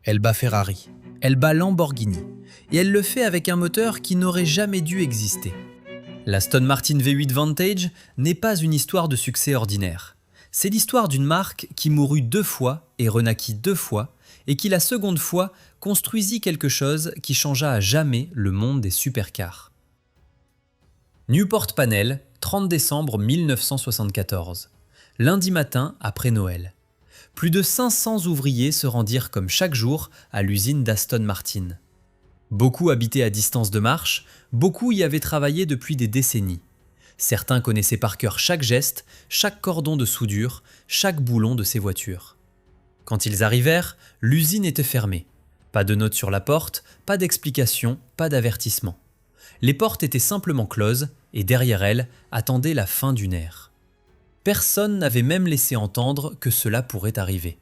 Elle bat Ferrari, elle bat Lamborghini, et elle le fait avec un moteur qui n'aurait jamais dû exister. L'Aston Martin V8 Vantage n'est pas une histoire de succès ordinaire. C'est l'histoire d'une marque qui mourut 2 fois et renaquit 2 fois, et qui la seconde fois construisit quelque chose qui changea à jamais le monde des supercars. Newport Panel, 30 décembre 1974. Lundi matin après Noël. Plus de 500 ouvriers se rendirent comme chaque jour à l'usine d'Aston Martin. Beaucoup habitaient à distance de marche, beaucoup y avaient travaillé depuis des décennies. Certains connaissaient par cœur chaque geste, chaque cordon de soudure, chaque boulon de ces voitures. Quand ils arrivèrent, l'usine était fermée. Pas de note sur la porte, pas d'explication, pas d'avertissement. Les portes étaient simplement closes et derrière elles attendait la fin d'une ère. Personne n'avait même laissé entendre que cela pourrait arriver.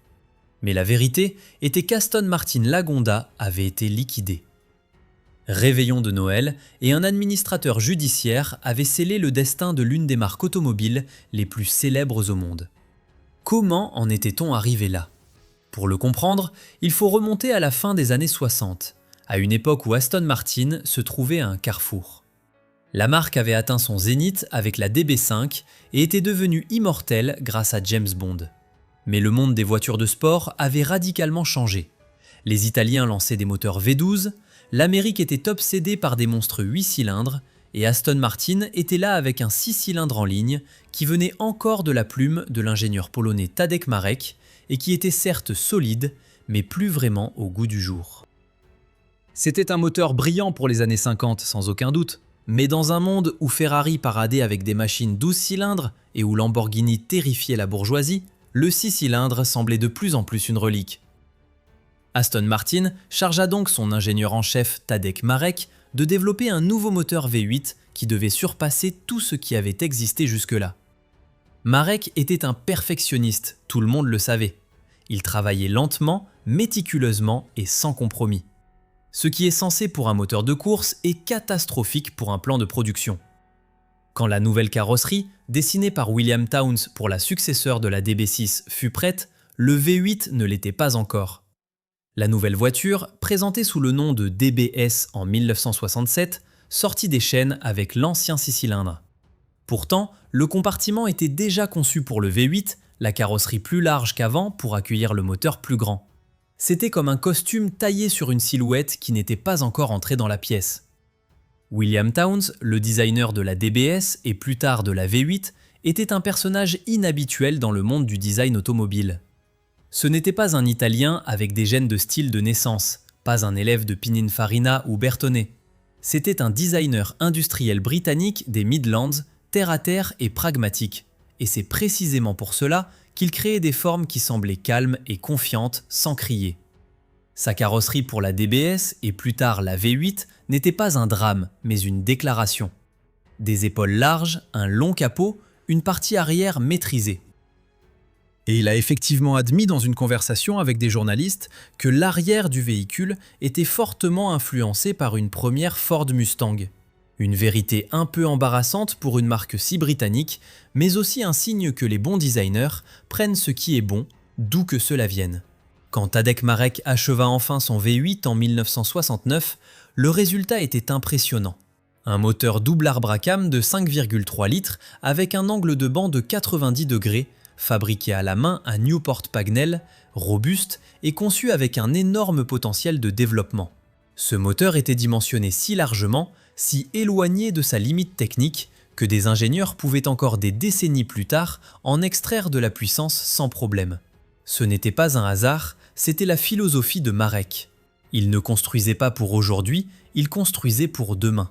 Mais la vérité était qu'Aston Martin Lagonda avait été liquidé. Réveillon de Noël et un administrateur judiciaire avait scellé le destin de l'une des marques automobiles les plus célèbres au monde. Comment en était-on arrivé là ? Pour le comprendre, il faut remonter à la fin des années 60, à une époque où Aston Martin se trouvait à un carrefour. La marque avait atteint son zénith avec la DB5 et était devenue immortelle grâce à James Bond. Mais le monde des voitures de sport avait radicalement changé. Les Italiens lançaient des moteurs V12, l'Amérique était obsédée par des monstres 8 cylindres et Aston Martin était là avec un 6 cylindres en ligne qui venait encore de la plume de l'ingénieur polonais Tadek Marek et qui était certes solide, mais plus vraiment au goût du jour. C'était un moteur brillant pour les années 50, sans aucun doute. Mais dans un monde où Ferrari paradait avec des machines 12 cylindres et où Lamborghini terrifiait la bourgeoisie, le 6 cylindres semblait de plus en plus une relique. Aston Martin chargea donc son ingénieur en chef Tadek Marek de développer un nouveau moteur V8 qui devait surpasser tout ce qui avait existé jusque-là. Marek était un perfectionniste, tout le monde le savait. Il travaillait lentement, méticuleusement et sans compromis. Ce qui est censé pour un moteur de course est catastrophique pour un plan de production. Quand la nouvelle carrosserie, dessinée par William Townes pour la successeur de la DB6, fut prête, le V8 ne l'était pas encore. La nouvelle voiture, présentée sous le nom de DBS en 1967, sortit des chaînes avec l'ancien 6 cylindres. Pourtant, le compartiment était déjà conçu pour le V8, la carrosserie plus large qu'avant pour accueillir le moteur plus grand. C'était comme un costume taillé sur une silhouette qui n'était pas encore entrée dans la pièce. William Townes, le designer de la DBS et plus tard de la V8, était un personnage inhabituel dans le monde du design automobile. Ce n'était pas un Italien avec des gènes de style de naissance, pas un élève de Pininfarina ou Bertone. C'était un designer industriel britannique des Midlands, terre-à-terre et pragmatique. Et c'est précisément pour cela qu'il créait des formes qui semblaient calmes et confiantes sans crier. Sa carrosserie pour la DBS et plus tard la V8 n'était pas un drame, mais une déclaration. Des épaules larges, un long capot, une partie arrière maîtrisée. Et il a effectivement admis dans une conversation avec des journalistes que l'arrière du véhicule était fortement influencé par une première Ford Mustang. Une vérité un peu embarrassante pour une marque si britannique, mais aussi un signe que les bons designers prennent ce qui est bon, d'où que cela vienne. Quand Tadek Marek acheva enfin son V8 en 1969, le résultat était impressionnant. Un moteur double arbre à cames de 5,3 litres avec un angle de banc de 90 degrés, fabriqué à la main à Newport Pagnell, robuste et conçu avec un énorme potentiel de développement. Ce moteur était dimensionné si largement, si éloigné de sa limite technique, que des ingénieurs pouvaient encore des décennies plus tard en extraire de la puissance sans problème. Ce n'était pas un hasard, c'était la philosophie de Marek. Il ne construisait pas pour aujourd'hui, il construisait pour demain.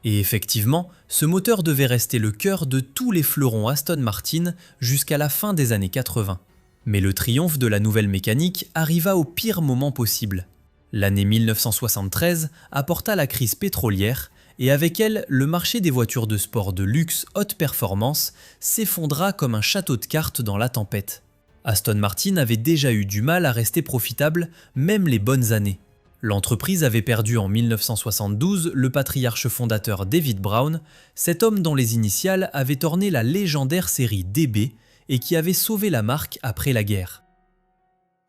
Et effectivement, ce moteur devait rester le cœur de tous les fleurons Aston Martin jusqu'à la fin des années 80. Mais le triomphe de la nouvelle mécanique arriva au pire moment possible. L'année 1973 apporta la crise pétrolière et avec elle, le marché des voitures de sport de luxe haute performance s'effondra comme un château de cartes dans la tempête. Aston Martin avait déjà eu du mal à rester profitable, même les bonnes années. L'entreprise avait perdu en 1972 le patriarche fondateur David Brown, cet homme dont les initiales avaient orné la légendaire série DB et qui avait sauvé la marque après la guerre.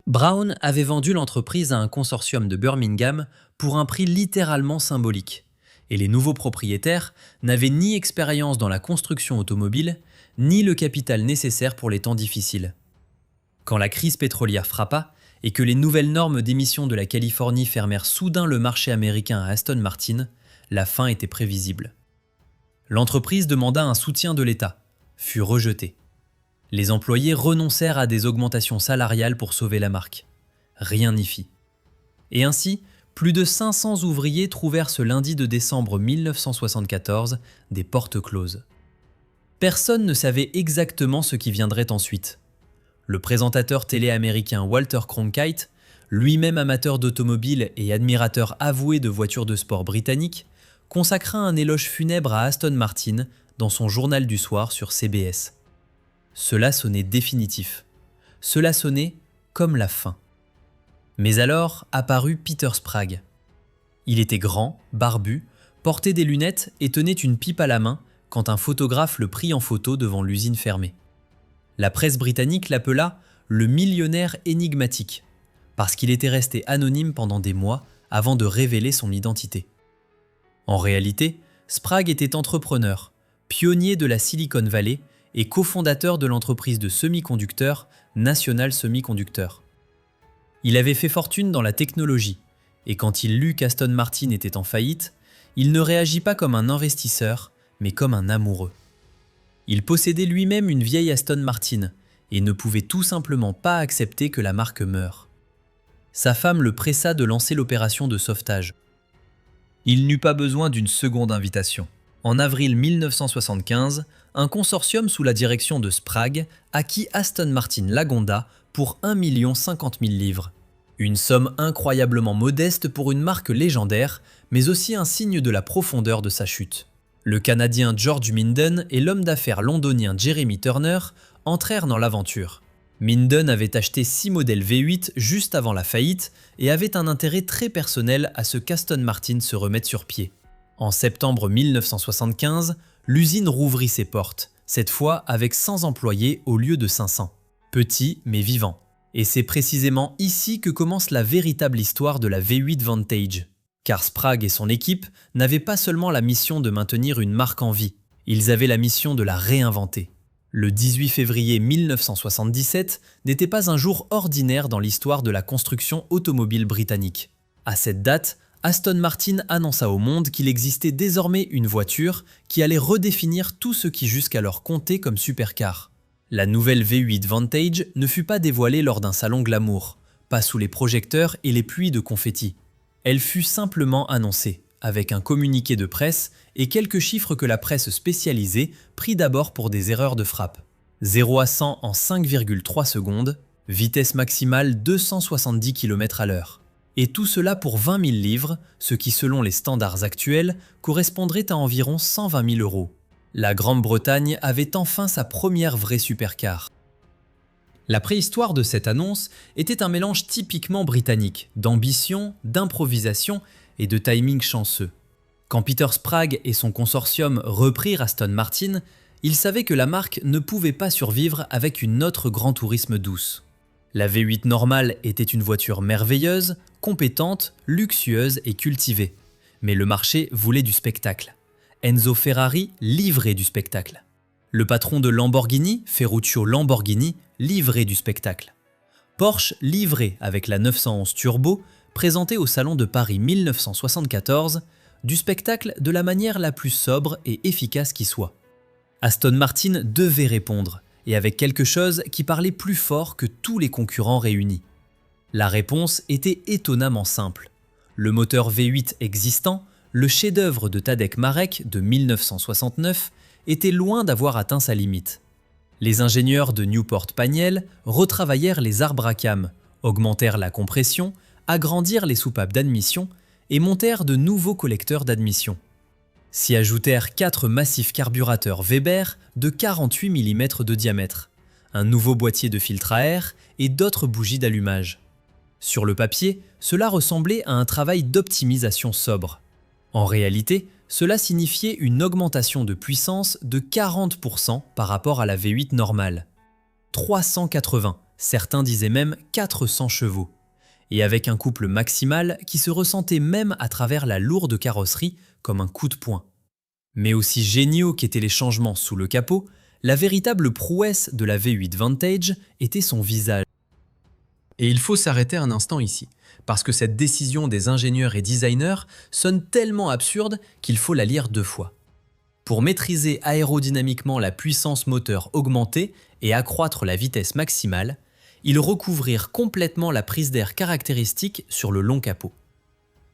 Brown avait vendu l'entreprise à un consortium de Birmingham pour un prix littéralement symbolique. Et les nouveaux propriétaires n'avaient ni expérience dans la construction automobile, ni le capital nécessaire pour les temps difficiles. Quand la crise pétrolière frappa et que les nouvelles normes d'émission de la Californie fermèrent soudain le marché américain à Aston Martin, la fin était prévisible. L'entreprise demanda un soutien de l'État, fut rejetée. Les employés renoncèrent à des augmentations salariales pour sauver la marque. Rien n'y fit. Et ainsi, plus de 500 ouvriers trouvèrent ce lundi de décembre 1974 des portes closes. Personne ne savait exactement ce qui viendrait ensuite. Le présentateur télé américain Walter Cronkite, lui-même amateur d'automobile et admirateur avoué de voitures de sport britanniques, consacra un éloge funèbre à Aston Martin dans son journal du soir sur CBS. Cela sonnait définitif. Cela sonnait comme la fin. Mais alors apparut Peter Sprague. Il était grand, barbu, portait des lunettes et tenait une pipe à la main quand un photographe le prit en photo devant l'usine fermée. La presse britannique l'appela le millionnaire énigmatique, parce qu'il était resté anonyme pendant des mois avant de révéler son identité. En réalité, Sprague était entrepreneur, pionnier de la Silicon Valley et cofondateur de l'entreprise de semi-conducteurs National Semiconductor. Il avait fait fortune dans la technologie, et quand il lut qu'Aston Martin était en faillite, il ne réagit pas comme un investisseur, mais comme un amoureux. Il possédait lui-même une vieille Aston Martin, et ne pouvait tout simplement pas accepter que la marque meure. Sa femme le pressa de lancer l'opération de sauvetage. Il n'eut pas besoin d'une seconde invitation. En avril 1975, un consortium sous la direction de Sprague acquit Aston Martin Lagonda pour 1 050 000 livres. Une somme incroyablement modeste pour une marque légendaire, mais aussi un signe de la profondeur de sa chute. Le Canadien George Minden et l'homme d'affaires londonien Jeremy Turner entrèrent dans l'aventure. Minden avait acheté 6 modèles V8 juste avant la faillite et avait un intérêt très personnel à ce qu'Aston Martin se remette sur pied. En septembre 1975, l'usine rouvrit ses portes, cette fois avec 100 employés au lieu de 500. Petit mais vivant. Et c'est précisément ici que commence la véritable histoire de la V8 Vantage. Car Sprague et son équipe n'avaient pas seulement la mission de maintenir une marque en vie, ils avaient la mission de la réinventer. Le 18 février 1977 n'était pas un jour ordinaire dans l'histoire de la construction automobile britannique. À cette date, Aston Martin annonça au monde qu'il existait désormais une voiture qui allait redéfinir tout ce qui jusqu'alors comptait comme supercar. La nouvelle V8 Vantage ne fut pas dévoilée lors d'un salon glamour, pas sous les projecteurs et les pluies de confettis. Elle fut simplement annoncée, avec un communiqué de presse et quelques chiffres que la presse spécialisée prit d'abord pour des erreurs de frappe. 0 à 100 en 5,3 secondes, vitesse maximale 270 km/h. Et tout cela pour 20 000 livres, ce qui selon les standards actuels correspondrait à environ 120 000 €. La Grande-Bretagne avait enfin sa première vraie supercar. La préhistoire de cette annonce était un mélange typiquement britannique, d'ambition, d'improvisation et de timing chanceux. Quand Peter Sprague et son consortium reprirent Aston Martin, ils savaient que la marque ne pouvait pas survivre avec une autre grand tourisme douce. La V8 normale était une voiture merveilleuse, compétente, luxueuse et cultivée. Mais le marché voulait du spectacle. Enzo Ferrari livrait du spectacle. Le patron de Lamborghini, Ferruccio Lamborghini, livrait du spectacle. Porsche livrait avec la 911 Turbo, présentée au Salon de Paris 1974, du spectacle de la manière la plus sobre et efficace qui soit. Aston Martin devait répondre, et avec quelque chose qui parlait plus fort que tous les concurrents réunis. La réponse était étonnamment simple. Le moteur V8 existant, le chef-d'œuvre de Tadek Marek de 1969, était loin d'avoir atteint sa limite. Les ingénieurs de Newport Paniel retravaillèrent les arbres à cames, augmentèrent la compression, agrandirent les soupapes d'admission et montèrent de nouveaux collecteurs d'admission. S'y ajoutèrent 4 massifs carburateurs Weber de 48 mm de diamètre, un nouveau boîtier de filtre à air et d'autres bougies d'allumage. Sur le papier, cela ressemblait à un travail d'optimisation sobre. En réalité, cela signifiait une augmentation de puissance de 40% par rapport à la V8 normale. 380, Certains disaient même 400 chevaux. Et avec un couple maximal qui se ressentait même à travers la lourde carrosserie comme un coup de poing. Mais aussi géniaux qu'étaient les changements sous le capot, la véritable prouesse de la V8 Vantage était son visage. Et il faut s'arrêter un instant ici, parce que cette décision des ingénieurs et designers sonne tellement absurde qu'il faut la lire 2 fois. Pour maîtriser aérodynamiquement la puissance moteur augmentée et accroître la vitesse maximale, ils recouvrirent complètement la prise d'air caractéristique sur le long capot.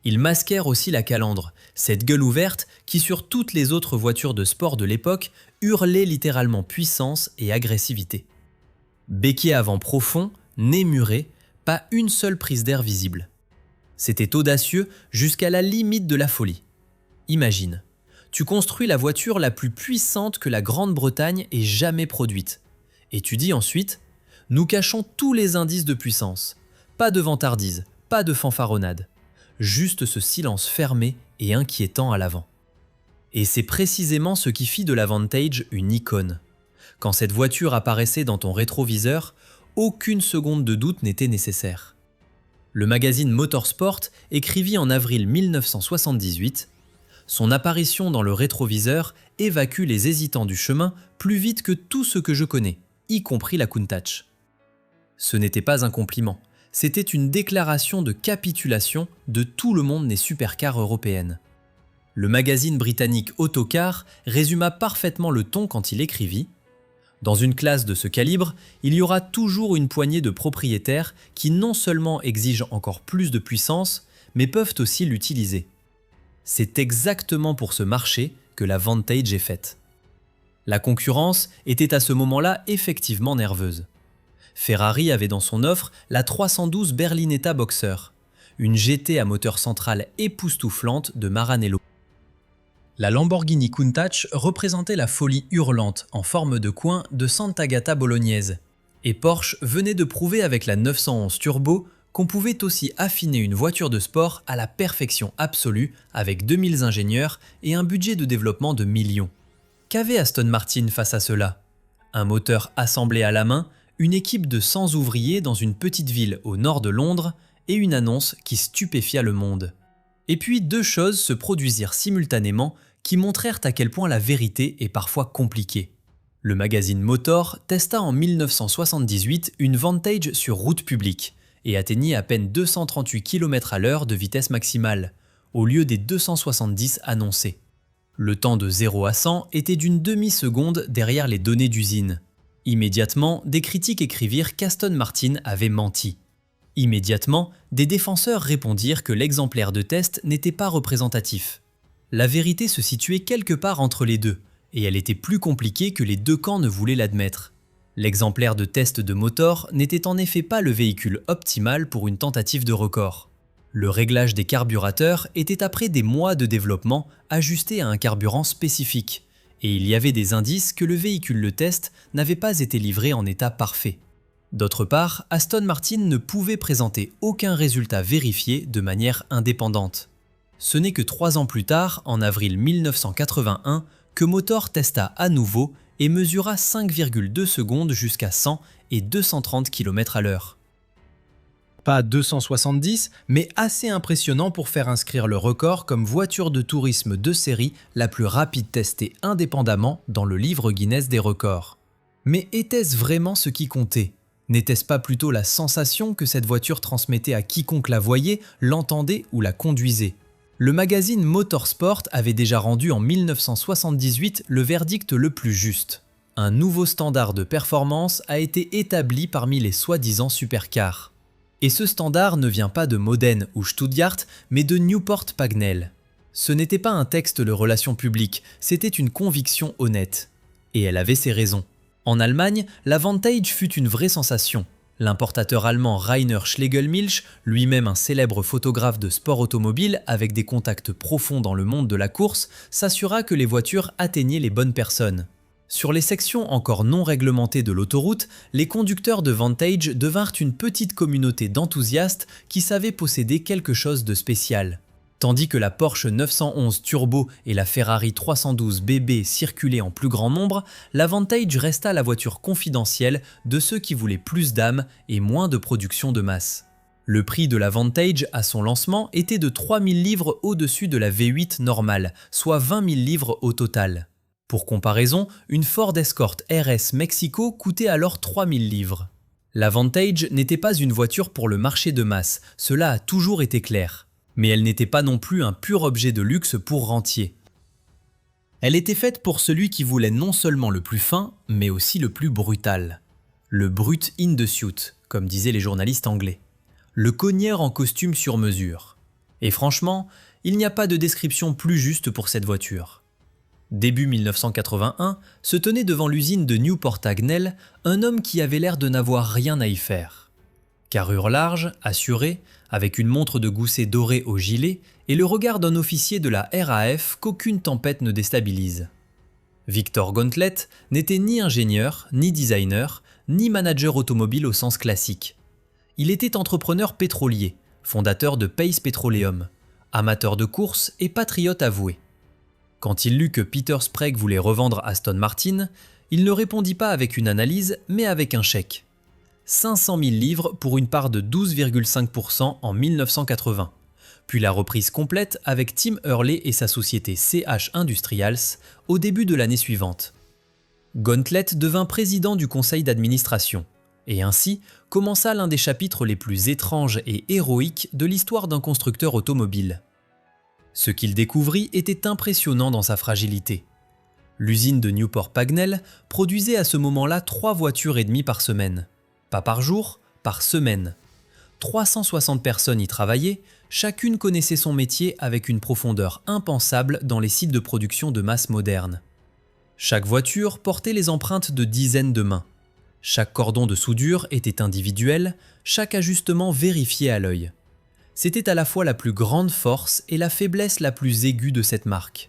Ils masquèrent aussi la calandre, cette gueule ouverte qui sur toutes les autres voitures de sport de l'époque hurlait littéralement puissance et agressivité. Béquet avant profond, nez muré, pas une seule prise d'air visible. C'était audacieux jusqu'à la limite de la folie. Imagine, tu construis la voiture la plus puissante que la Grande-Bretagne ait jamais produite. Et tu dis ensuite, nous cachons tous les indices de puissance. Pas de vantardise, pas de fanfaronnade. Juste ce silence fermé et inquiétant à l'avant. Et c'est précisément ce qui fit de la Vantage une icône. Quand cette voiture apparaissait dans ton rétroviseur, aucune seconde de doute n'était nécessaire. Le magazine Motorsport écrivit en avril 1978 « Son apparition dans le rétroviseur évacue les hésitants du chemin plus vite que tout ce que je connais, y compris la Countach. » Ce n'était pas un compliment, c'était une déclaration de capitulation de tout le monde des supercars européennes. Le magazine britannique Autocar résuma parfaitement le ton quand il écrivit « Dans une classe de ce calibre, il y aura toujours une poignée de propriétaires qui non seulement exigent encore plus de puissance, mais peuvent aussi l'utiliser. C'est exactement pour ce marché que la Vantage est faite. » La concurrence était à ce moment-là effectivement nerveuse. Ferrari avait dans son offre la 312 Berlinetta Boxer, une GT à moteur central époustouflante de Maranello. La Lamborghini Countach représentait la folie hurlante en forme de coin de Sant'Agata bolognaise. Et Porsche venait de prouver avec la 911 Turbo qu'on pouvait aussi affiner une voiture de sport à la perfection absolue avec 2000 ingénieurs et un budget de développement de millions. Qu'avait Aston Martin face à cela? Un moteur assemblé à la main, une équipe de 100 ouvriers dans une petite ville au nord de Londres et une annonce qui stupéfia le monde. Et puis 2 choses se produisirent simultanément qui montrèrent à quel point la vérité est parfois compliquée. Le magazine Motor testa en 1978 une Vantage sur route publique et atteignit à peine 238 km/h de vitesse maximale, au lieu des 270 annoncés. Le temps de 0 à 100 était d'une demi-seconde derrière les données d'usine. Immédiatement, des critiques écrivirent qu'Aston Martin avait menti. Immédiatement, des défenseurs répondirent que l'exemplaire de test n'était pas représentatif. La vérité se situait quelque part entre les deux, et elle était plus compliquée que les 2 camps ne voulaient l'admettre. L'exemplaire de test de Motor n'était en effet pas le véhicule optimal pour une tentative de record. Le réglage des carburateurs était après des mois de développement ajusté à un carburant spécifique, et il y avait des indices que le véhicule de test n'avait pas été livré en état parfait. D'autre part, Aston Martin ne pouvait présenter aucun résultat vérifié de manière indépendante. Ce n'est que 3 ans plus tard, en avril 1981, que Motor testa à nouveau et mesura 5,2 secondes jusqu'à 100 et 230 km/h. Pas 270, mais assez impressionnant pour faire inscrire le record comme voiture de tourisme de série la plus rapide testée indépendamment dans le livre Guinness des records. Mais était-ce vraiment ce qui comptait? N'était-ce pas plutôt la sensation que cette voiture transmettait à quiconque la voyait, l'entendait ou la conduisait? Le magazine Motorsport avait déjà rendu en 1978 le verdict le plus juste. Un nouveau standard de performance a été établi parmi les soi-disant supercars. Et ce standard ne vient pas de Modène ou Stuttgart, mais de Newport Pagnell. Ce n'était pas un texte de relations publiques, c'était une conviction honnête. Et elle avait ses raisons. En Allemagne, la Vantage fut une vraie sensation. L'importateur allemand Rainer Schlegelmilch, lui-même un célèbre photographe de sport automobile avec des contacts profonds dans le monde de la course, s'assura que les voitures atteignaient les bonnes personnes. Sur les sections encore non réglementées de l'autoroute, les conducteurs de Vantage devinrent une petite communauté d'enthousiastes qui savaient posséder quelque chose de spécial. Tandis que la Porsche 911 Turbo et la Ferrari 312 BB circulaient en plus grand nombre, la Vantage resta la voiture confidentielle de ceux qui voulaient plus d'âme et moins de production de masse. Le prix de la Vantage à son lancement était de 3000 livres au-dessus de la V8 normale, soit 20 000 livres au total. Pour comparaison, une Ford Escort RS Mexico coûtait alors 3000 livres. La Vantage n'était pas une voiture pour le marché de masse, cela a toujours été clair. Mais elle n'était pas non plus un pur objet de luxe pour rentiers. Elle était faite pour celui qui voulait non seulement le plus fin, mais aussi le plus brutal. Le brute in the suit, comme disaient les journalistes anglais. Le cogneur en costume sur mesure. Et franchement, il n'y a pas de description plus juste pour cette voiture. Début 1981, se tenait devant l'usine de Newport Pagnell un homme qui avait l'air de n'avoir rien à y faire. Carrure large, assurée, avec une montre de gousset dorée au gilet et le regard d'un officier de la RAF qu'aucune tempête ne déstabilise. Victor Gauntlett n'était ni ingénieur, ni designer, ni manager automobile au sens classique. Il était entrepreneur pétrolier, fondateur de Pace Petroleum, amateur de course et patriote avoué. Quand il lut que Peter Sprague voulait revendre Aston Martin, il ne répondit pas avec une analyse, mais avec un chèque. 500 000 livres pour une part de 12,5% en 1980, puis la reprise complète avec Tim Hurley et sa société CH Industrials au début de l'année suivante. Gauntlett devint président du conseil d'administration, et ainsi commença l'un des chapitres les plus étranges et héroïques de l'histoire d'un constructeur automobile. Ce qu'il découvrit était impressionnant dans sa fragilité. L'usine de Newport Pagnell produisait à ce moment-là 3 voitures et demie par semaine. Pas par jour, par semaine. 360 personnes y travaillaient, chacune connaissait son métier avec une profondeur impensable dans les sites de production de masse modernes. Chaque voiture portait les empreintes de dizaines de mains. Chaque cordon de soudure était individuel, chaque ajustement vérifié à l'œil. C'était à la fois la plus grande force et la faiblesse la plus aiguë de cette marque.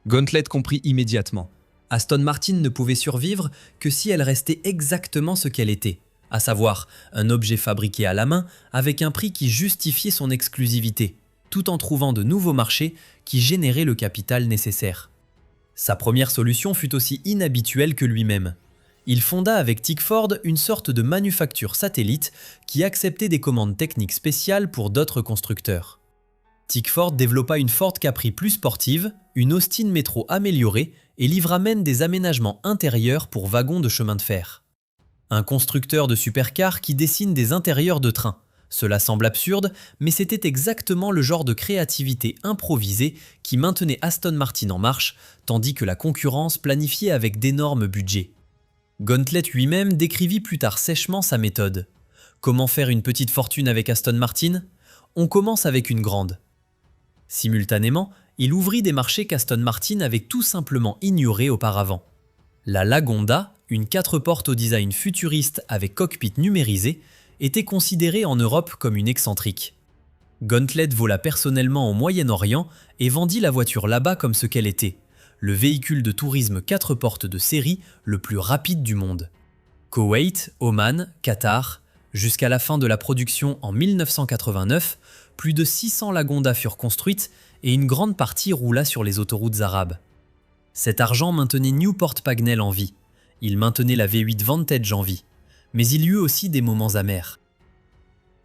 Gauntlett comprit immédiatement. Aston Martin ne pouvait survivre que si elle restait exactement ce qu'elle était, à savoir un objet fabriqué à la main avec un prix qui justifiait son exclusivité, tout en trouvant de nouveaux marchés qui généraient le capital nécessaire. Sa première solution fut aussi inhabituelle que lui-même. Il fonda avec Tickford une sorte de manufacture satellite qui acceptait des commandes techniques spéciales pour d'autres constructeurs. Tickford développa une Ford Capri plus sportive, une Austin Metro améliorée et livra même des aménagements intérieurs pour wagons de chemin de fer. Un constructeur de supercars qui dessine des intérieurs de trains. Cela semble absurde, mais c'était exactement le genre de créativité improvisée qui maintenait Aston Martin en marche, tandis que la concurrence planifiait avec d'énormes budgets. Gauntlett lui-même décrivit plus tard sèchement sa méthode. Comment faire une petite fortune avec Aston Martin ? On commence avec une grande. Simultanément, il ouvrit des marchés qu'Aston Martin avait tout simplement ignorés auparavant. La Lagonda, une 4 portes au design futuriste avec cockpit numérisé, était considérée en Europe comme une excentrique. Gauntlett vola personnellement au Moyen-Orient et vendit la voiture là-bas comme ce qu'elle était, le véhicule de tourisme 4 portes de série le plus rapide du monde. Koweït, Oman, Qatar, jusqu'à la fin de la production en 1989, plus de 600 Lagonda furent construites et une grande partie roula sur les autoroutes arabes. Cet argent maintenait Newport Pagnell en vie. Il maintenait la V8 Vantage en vie. Mais il y eut aussi des moments amers.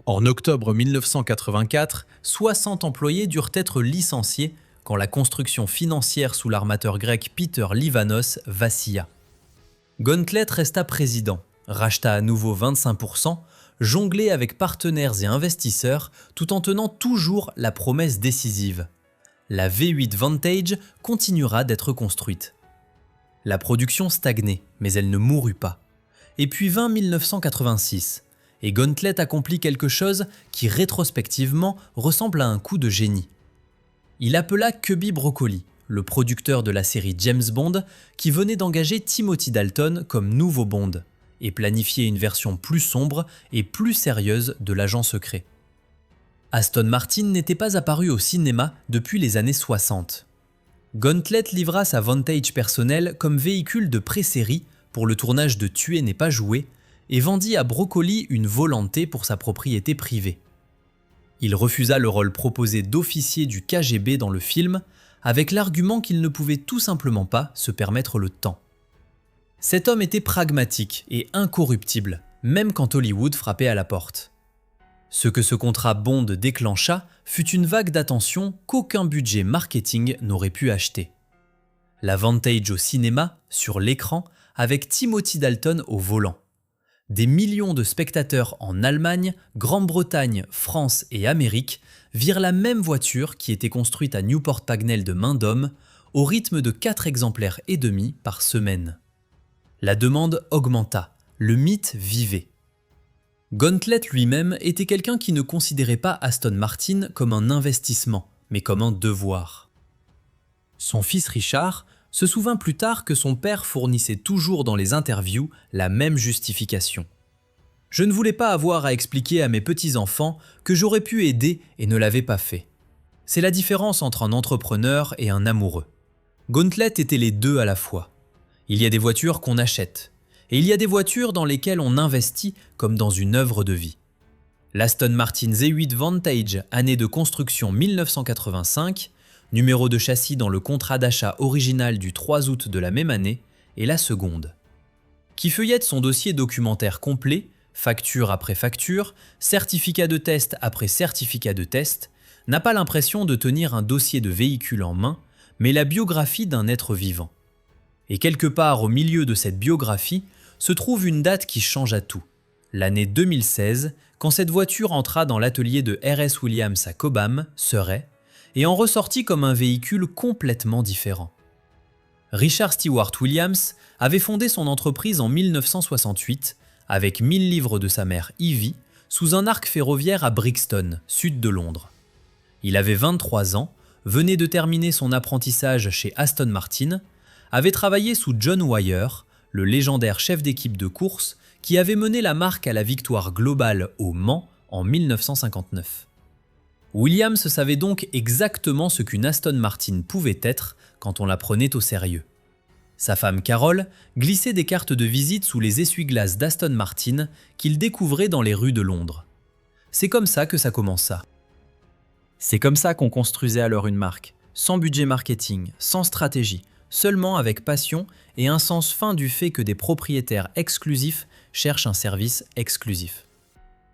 En octobre 1984, 60 employés durent être licenciés quand la construction financière sous l'armateur grec Peter Livanos vacilla. Gauntlett resta président, racheta à nouveau 25%, jonglait avec partenaires et investisseurs tout en tenant toujours la promesse décisive. La V8 Vantage continuera d'être construite. La production stagnait, mais elle ne mourut pas. Et puis vint 1986, et Gauntlett accomplit quelque chose qui rétrospectivement ressemble à un coup de génie. Il appela Cubby Broccoli, le producteur de la série James Bond, qui venait d'engager Timothy Dalton comme nouveau Bond, et planifier une version plus sombre et plus sérieuse de l'agent secret. Aston Martin n'était pas apparu au cinéma depuis les années 60. Gauntlett livra sa Vantage personnelle comme véhicule de pré-série pour le tournage de Tuer n'est pas joué et vendit à Broccoli une Volante pour sa propriété privée. Il refusa le rôle proposé d'officier du KGB dans le film, avec l'argument qu'il ne pouvait tout simplement pas se permettre le temps. Cet homme était pragmatique et incorruptible, même quand Hollywood frappait à la porte. Ce que ce contrat Bond déclencha fut une vague d'attention qu'aucun budget marketing n'aurait pu acheter. La Vantage au cinéma, sur l'écran, avec Timothy Dalton au volant. Des millions de spectateurs en Allemagne, Grande-Bretagne, France et Amérique virent la même voiture qui était construite à Newport Pagnell de main d'homme, au rythme de 4 exemplaires et demi par semaine. La demande augmenta, le mythe vivait. Gauntlet lui-même était quelqu'un qui ne considérait pas Aston Martin comme un investissement, mais comme un devoir. Son fils Richard se souvint plus tard que son père fournissait toujours dans les interviews la même justification. « Je ne voulais pas avoir à expliquer à mes petits-enfants que j'aurais pu aider et ne l'avais pas fait. C'est la différence entre un entrepreneur et un amoureux. Gauntlet était les deux à la fois. Il y a des voitures qu'on achète, et il y a des voitures dans lesquelles on investit comme dans une œuvre de vie. L'Aston Martin Z8 Vantage, année de construction 1985, numéro de châssis dans le contrat d'achat original du 3 août de la même année, est la seconde. Qui feuillette son dossier documentaire complet, facture après facture, certificat de test après certificat de test, n'a pas l'impression de tenir un dossier de véhicule en main, mais la biographie d'un être vivant. Et quelque part au milieu de cette biographie se trouve une date qui changea tout. L'année 2016, quand cette voiture entra dans l'atelier de R.S. Williams à Cobham, Surrey, et en ressortit comme un véhicule complètement différent. Richard Stewart Williams avait fondé son entreprise en 1968 avec 1000 livres de sa mère Evie sous un arc ferroviaire à Brixton, sud de Londres. Il avait 23 ans, venait de terminer son apprentissage chez Aston Martin, avait travaillé sous John Wyer, le légendaire chef d'équipe de course qui avait mené la marque à la victoire globale au Mans en 1959. Williams savait donc exactement ce qu'une Aston Martin pouvait être quand on la prenait au sérieux. Sa femme Carol glissait des cartes de visite sous les essuie-glaces d'Aston Martin qu'il découvrait dans les rues de Londres. C'est comme ça que ça commença. C'est comme ça qu'on construisait alors une marque, sans budget marketing, sans stratégie, seulement avec passion et un sens fin du fait que des propriétaires exclusifs cherchent un service exclusif.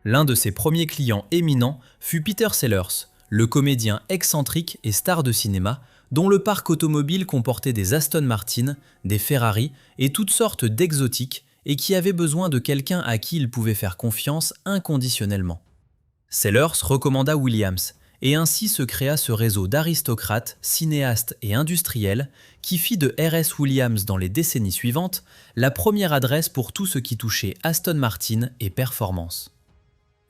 L'un de ses premiers clients éminents fut Peter Sellers, le comédien excentrique et star de cinéma dont le parc automobile comportait des Aston Martin, des Ferrari et toutes sortes d'exotiques et qui avait besoin de quelqu'un à qui il pouvait faire confiance inconditionnellement. Sellers recommanda Williams et ainsi se créa ce réseau d'aristocrates, cinéastes et industriels qui fit de R.S. Williams dans les décennies suivantes la première adresse pour tout ce qui touchait Aston Martin et performance.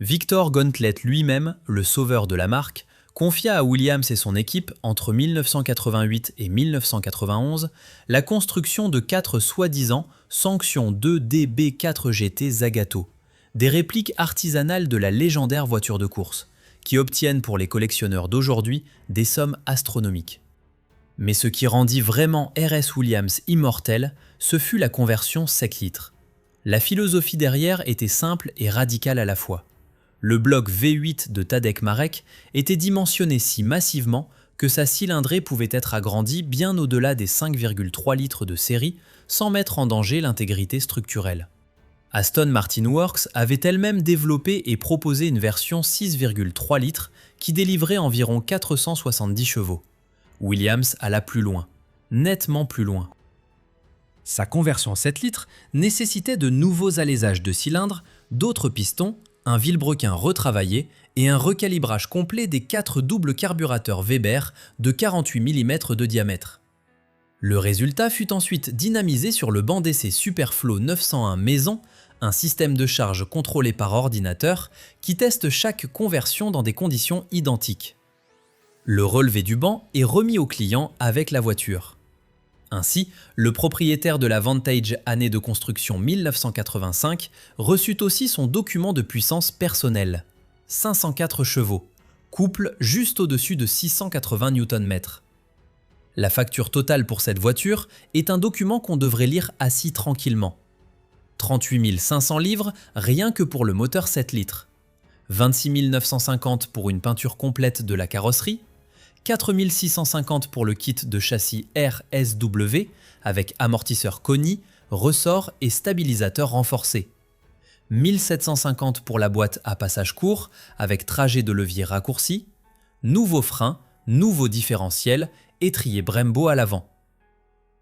Victor Gauntlet lui-même, le sauveur de la marque, confia à Williams et son équipe entre 1988 et 1991 la construction de 4 soi-disant Sanction 2DB4 GT Zagato, des répliques artisanales de la légendaire voiture de course, qui obtiennent pour les collectionneurs d'aujourd'hui des sommes astronomiques. Mais ce qui rendit vraiment R.S. Williams immortel, ce fut la conversion 7 litres. La philosophie derrière était simple et radicale à la fois. Le bloc V8 de Tadek Marek était dimensionné si massivement que sa cylindrée pouvait être agrandie bien au-delà des 5,3 litres de série sans mettre en danger l'intégrité structurelle. Aston Martin Works avait elle-même développé et proposé une version 6,3 litres qui délivrait environ 470 chevaux. Williams alla plus loin, nettement plus loin. Sa conversion 7 litres nécessitait de nouveaux allésages de cylindres, d'autres pistons, un vilebrequin retravaillé et un recalibrage complet des 4 doubles carburateurs Weber de 48 mm de diamètre. Le résultat fut ensuite dynamisé sur le banc d'essai Superflow 901 Maison, un système de charge contrôlé par ordinateur qui teste chaque conversion dans des conditions identiques. Le relevé du banc est remis au client avec la voiture. Ainsi, le propriétaire de la Vantage année de construction 1985 reçut aussi son document de puissance personnelle, 504 chevaux, couple juste au-dessus de 680 Nm. La facture totale pour cette voiture est un document qu'on devrait lire assis tranquillement. 38 500 livres rien que pour le moteur 7 litres. 26 950 pour une peinture complète de la carrosserie, 4 650 pour le kit de châssis RSW avec amortisseur Koni, ressort et stabilisateur renforcé, 1 750 pour la boîte à passage court avec trajet de levier raccourci, nouveaux freins, nouveau différentiel, étrier Brembo à l'avant.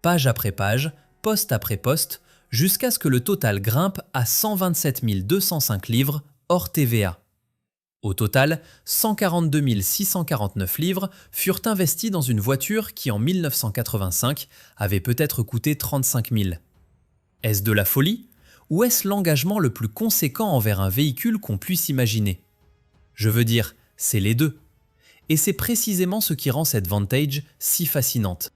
Page après page, poste après poste, jusqu'à ce que le total grimpe à 127 205 livres hors TVA. Au total, 142 649 livres furent investis dans une voiture qui en 1985 avait peut-être coûté 35 000. Est-ce de la folie ou est-ce l'engagement le plus conséquent envers un véhicule qu'on puisse imaginer? Je veux dire, c'est les deux. Et c'est précisément ce qui rend cette Vantage si fascinante.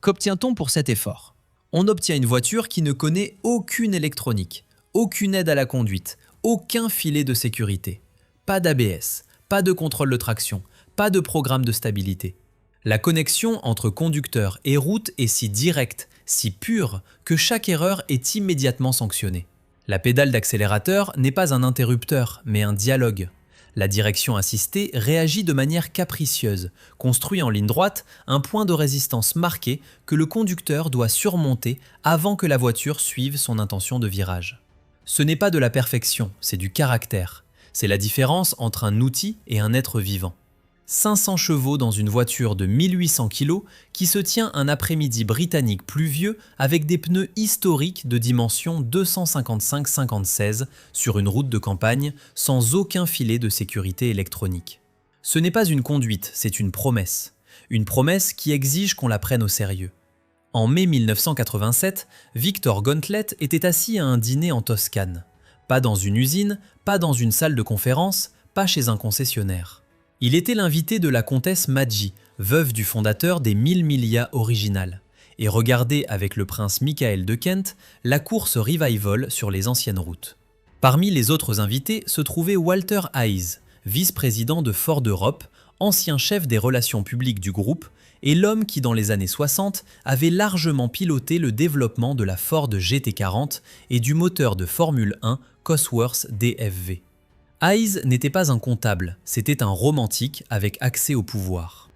Qu'obtient-on pour cet effort? On obtient une voiture qui ne connaît aucune électronique, aucune aide à la conduite, aucun filet de sécurité. Pas d'ABS, pas de contrôle de traction, pas de programme de stabilité. La connexion entre conducteur et route est si directe, si pure, que chaque erreur est immédiatement sanctionnée. La pédale d'accélérateur n'est pas un interrupteur, mais un dialogue. La direction assistée réagit de manière capricieuse, construit en ligne droite un point de résistance marqué que le conducteur doit surmonter avant que la voiture suive son intention de virage. Ce n'est pas de la perfection, c'est du caractère. C'est la différence entre un outil et un être vivant. 500 chevaux dans une voiture de 1800 kg qui se tient un après-midi britannique pluvieux avec des pneus historiques de dimension 255-56 sur une route de campagne sans aucun filet de sécurité électronique. Ce n'est pas une conduite, c'est une promesse. Une promesse qui exige qu'on la prenne au sérieux. En mai 1987, Victor Gauntlet était assis à un dîner en Toscane. Pas dans une usine, pas dans une salle de conférence, pas chez un concessionnaire. Il était l'invité de la comtesse Maggi, veuve du fondateur des 1000 Milia originales, et regardait avec le prince Michael de Kent la course Revival sur les anciennes routes. Parmi les autres invités se trouvait Walter Hayes, vice-président de Ford Europe, ancien chef des relations publiques du groupe, et l'homme qui dans les années 60 avait largement piloté le développement de la Ford GT40 et du moteur de Formule 1 Cosworth DFV. Hayes n'était pas un comptable, c'était un romantique avec accès au pouvoir.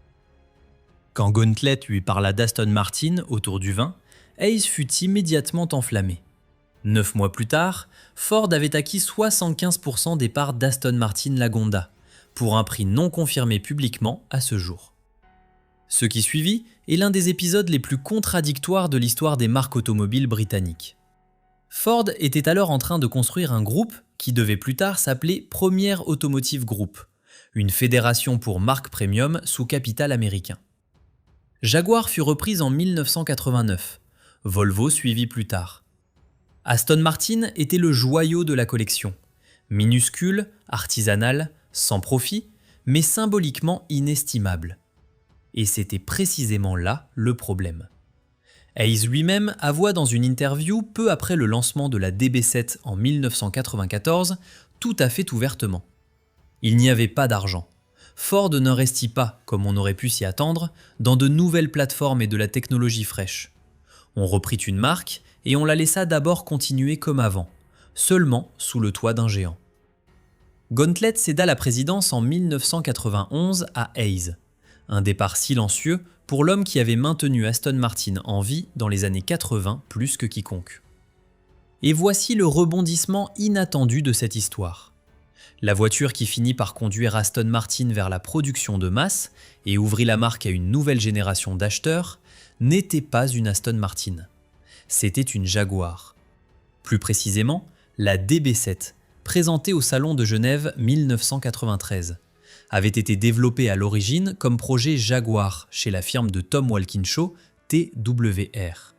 Quand Gauntlet lui parla d'Aston Martin autour du vin, Hayes fut immédiatement enflammé. 9 mois plus tard, Ford avait acquis 75% des parts d'Aston Martin Lagonda, pour un prix non confirmé publiquement à ce jour. Ce qui suivit est l'un des épisodes les plus contradictoires de l'histoire des marques automobiles britanniques. Ford était alors en train de construire un groupe qui devait plus tard s'appeler Premier Automotive Group, une fédération pour marques premium sous capital américain. Jaguar fut reprise en 1989, Volvo suivit plus tard. Aston Martin était le joyau de la collection, minuscule, artisanal, sans profit, mais symboliquement inestimable. Et c'était précisément là le problème. Hayes lui-même avoua dans une interview peu après le lancement de la DB7 en 1994, tout à fait ouvertement. Il n'y avait pas d'argent. Ford n'investit pas, comme on aurait pu s'y attendre, dans de nouvelles plateformes et de la technologie fraîche. On reprit une marque et on la laissa d'abord continuer comme avant, seulement sous le toit d'un géant. Gauntlet céda la présidence en 1991 à Hayes. Un départ silencieux pour l'homme qui avait maintenu Aston Martin en vie dans les années 80 plus que quiconque. Et voici le rebondissement inattendu de cette histoire. La voiture qui finit par conduire Aston Martin vers la production de masse et ouvrit la marque à une nouvelle génération d'acheteurs n'était pas une Aston Martin. C'était une Jaguar. Plus précisément, la DB7, présentée au Salon de Genève 1993. Avait été développé à l'origine comme projet Jaguar chez la firme de Tom Walkinshaw, TWR.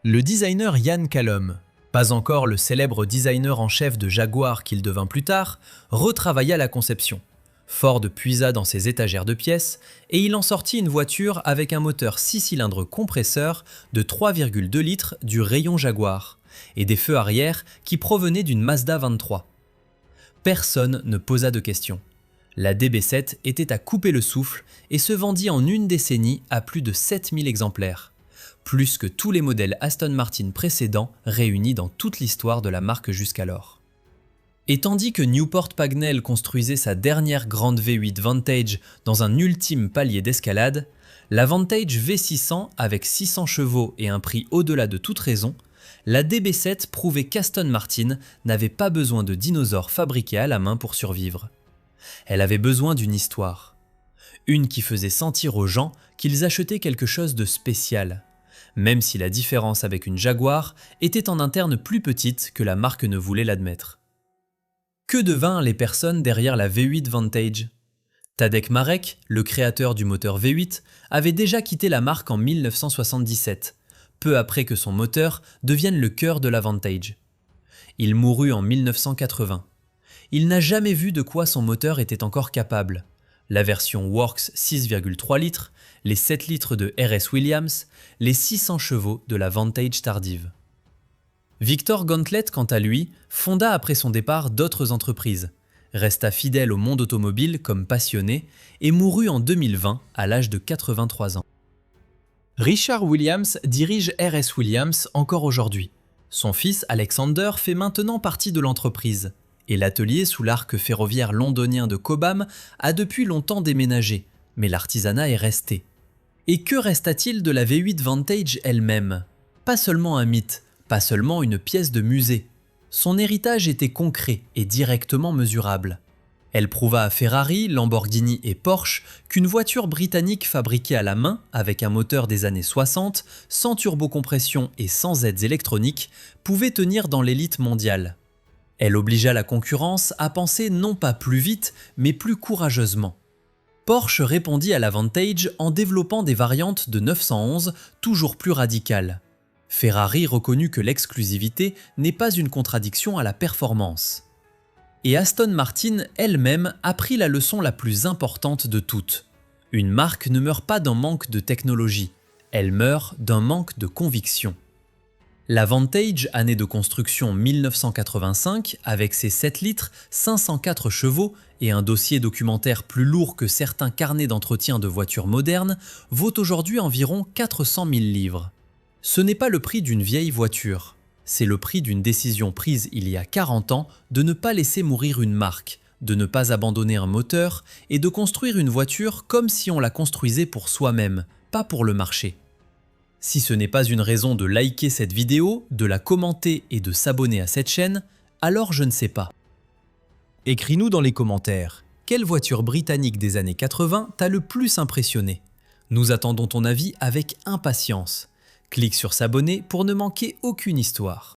Le designer Ian Callum, pas encore le célèbre designer en chef de Jaguar qu'il devint plus tard, retravailla la conception. Ford puisa dans ses étagères de pièces et il en sortit une voiture avec un moteur 6 cylindres compresseur de 3,2 litres du rayon Jaguar et des feux arrière qui provenaient d'une Mazda 23. Personne ne posa de questions. La DB7 était à couper le souffle et se vendit en une décennie à plus de 7000 exemplaires, plus que tous les modèles Aston Martin précédents réunis dans toute l'histoire de la marque jusqu'alors. Et tandis que Newport Pagnell construisait sa dernière grande V8 Vantage dans un ultime palier d'escalade, la Vantage V600 avec 600 chevaux et un prix au-delà de toute raison, la DB7 prouvait qu'Aston Martin n'avait pas besoin de dinosaures fabriqués à la main pour survivre. Elle avait besoin d'une histoire. Une qui faisait sentir aux gens qu'ils achetaient quelque chose de spécial, même si la différence avec une Jaguar était en interne plus petite que la marque ne voulait l'admettre. Que devinrent les personnes derrière la V8 Vantage ? Tadek Marek, le créateur du moteur V8, avait déjà quitté la marque en 1977, peu après que son moteur devienne le cœur de la Vantage. Il mourut en 1980. Il n'a jamais vu de quoi son moteur était encore capable. La version Works 6,3 litres, les 7 litres de RS Williams, les 600 chevaux de la Vantage tardive. Victor Gauntlet, quant à lui, fonda après son départ d'autres entreprises, resta fidèle au monde automobile comme passionné et mourut en 2020 à l'âge de 83 ans. Richard Williams dirige RS Williams encore aujourd'hui. Son fils Alexander fait maintenant partie de l'entreprise et l'atelier sous l'arc ferroviaire londonien de Cobham a depuis longtemps déménagé, mais l'artisanat est resté. Et que resta-t-il de la V8 Vantage elle-même ? Pas seulement un mythe, pas seulement une pièce de musée. Son héritage était concret et directement mesurable. Elle prouva à Ferrari, Lamborghini et Porsche qu'une voiture britannique fabriquée à la main avec un moteur des années 60, sans turbocompression et sans aides électroniques, pouvait tenir dans l'élite mondiale. Elle obligea la concurrence à penser non pas plus vite, mais plus courageusement. Porsche répondit à la Vantage en développant des variantes de 911 toujours plus radicales. Ferrari reconnut que l'exclusivité n'est pas une contradiction à la performance. Et Aston Martin elle-même apprit la leçon la plus importante de toutes. Une marque ne meurt pas d'un manque de technologie, elle meurt d'un manque de conviction. La Vantage, année de construction 1985, avec ses 7 litres, 504 chevaux et un dossier documentaire plus lourd que certains carnets d'entretien de voitures modernes, vaut aujourd'hui environ 400 000 livres. Ce n'est pas le prix d'une vieille voiture, c'est le prix d'une décision prise il y a 40 ans de ne pas laisser mourir une marque, de ne pas abandonner un moteur et de construire une voiture comme si on la construisait pour soi-même, pas pour le marché. Si ce n'est pas une raison de liker cette vidéo, de la commenter et de s'abonner à cette chaîne, alors je ne sais pas. Écris-nous dans les commentaires, quelle voiture britannique des années 80 t'a le plus impressionné ? Nous attendons ton avis avec impatience. Clique sur s'abonner pour ne manquer aucune histoire.